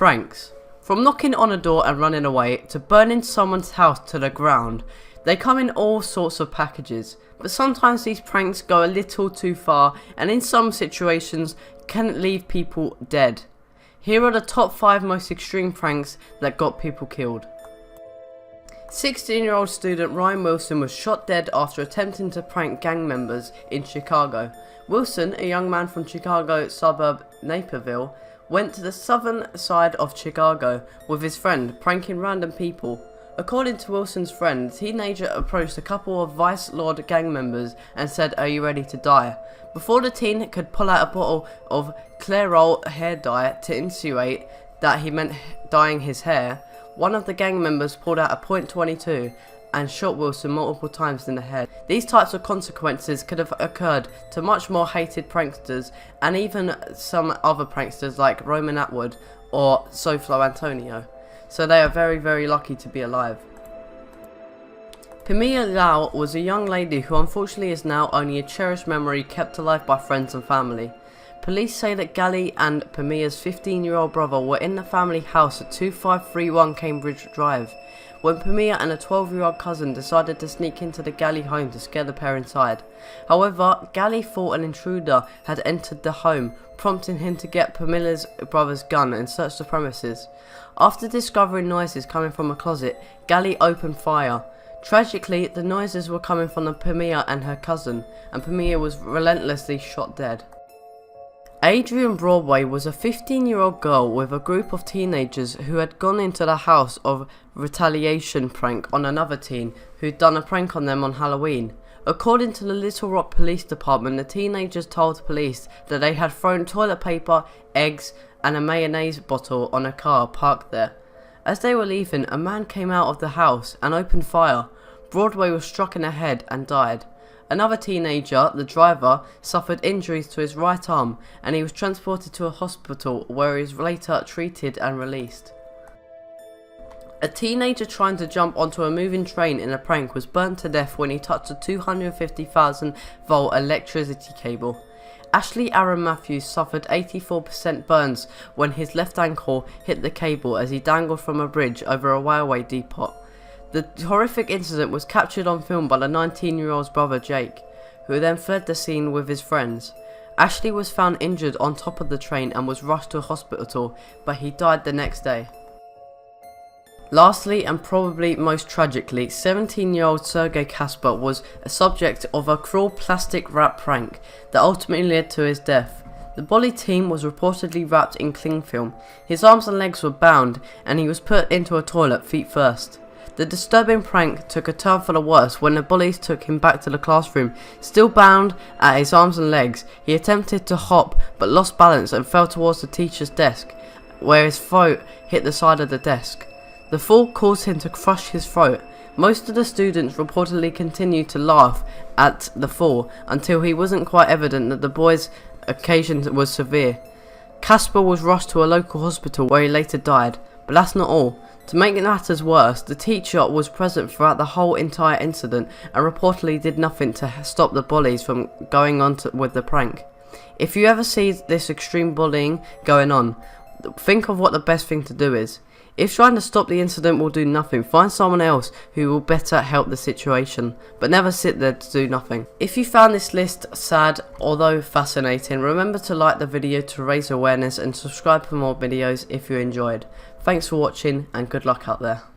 Pranks. From knocking on a door and running away to burning someone's house to the ground, they come in all sorts of packages, but sometimes these pranks go a little too far and in some situations can leave people dead. Here are the top 5 most extreme pranks that got people killed. 16-year-old student Ryan Wilson was shot dead after attempting to prank gang members in Chicago. Wilson, a young man from Chicago suburb Naperville, went to the southern side of Chicago with his friend, pranking random people. According to Wilson's friend, the teenager approached a couple of Vice Lord gang members and said, "Are you ready to die?" Before the teen could pull out a bottle of Clairol hair dye to insinuate that he meant dyeing his hair, one of the gang members pulled out a .22 and shot Wilson multiple times in the head. These types of consequences could have occurred to much more hated pranksters and even some other pranksters like Roman Atwood or Soflo Antonio. So they are very, very lucky to be alive. Pamela Lau was a young lady who unfortunately is now only a cherished memory kept alive by friends and family. Police say that Gally and Pamela's 15-year-old brother were in the family house at 2531 Cambridge Drive when Pamela and a 12-year-old cousin decided to sneak into the Gally home to scare the pair inside. However, Gally thought an intruder had entered the home, prompting him to get Pamela's brother's gun and search the premises. After discovering noises coming from a closet, Gally opened fire. Tragically, the noises were coming from Pamela and her cousin, and Pamela was relentlessly shot dead. Adrian Broadway was a 15-year-old girl with a group of teenagers who had gone into the house of retaliation prank on another teen who'd done a prank on them on Halloween. According to the Little Rock Police Department, the teenagers told police that they had thrown toilet paper, eggs, and a mayonnaise bottle on a car parked there. As they were leaving, a man came out of the house and opened fire. Broadway was struck in the head and died. Another teenager, the driver, suffered injuries to his right arm and he was transported to a hospital where he was later treated and released. A teenager trying to jump onto a moving train in a prank was burnt to death when he touched a 250,000 volt electricity cable. Ashley Aaron Matthews suffered 84% burns when his left ankle hit the cable as he dangled from a bridge over a railway depot. The horrific incident was captured on film by the 19-year-old's brother Jake, who then fled the scene with his friends. Ashley was found injured on top of the train and was rushed to a hospital, but he died the next day. Lastly, and probably most tragically, 17-year-old Sergei Kasper was a subject of a cruel plastic wrap prank that ultimately led to his death. The body team was reportedly wrapped in cling film. His arms and legs were bound and he was put into a toilet feet first. The disturbing prank took a turn for the worse when the bullies took him back to the classroom. Still bound at his arms and legs, he attempted to hop but lost balance and fell towards the teacher's desk, where his throat hit the side of the desk. The fall caused him to crush his throat. Most of the students reportedly continued to laugh at the fall until it wasn't quite evident that the boy's occasion was severe. Kasper was rushed to a local hospital where he later died, but that's not all. To make matters worse, the teacher was present throughout the whole entire incident and reportedly did nothing to stop the bullies from going on with the prank. If you ever see this extreme bullying going on, think of what the best thing to do is. If trying to stop the incident will do nothing, find someone else who will better help the situation, but never sit there to do nothing. If you found this list sad, although fascinating, remember to like the video to raise awareness and subscribe for more videos if you enjoyed. Thanks for watching and good luck out there.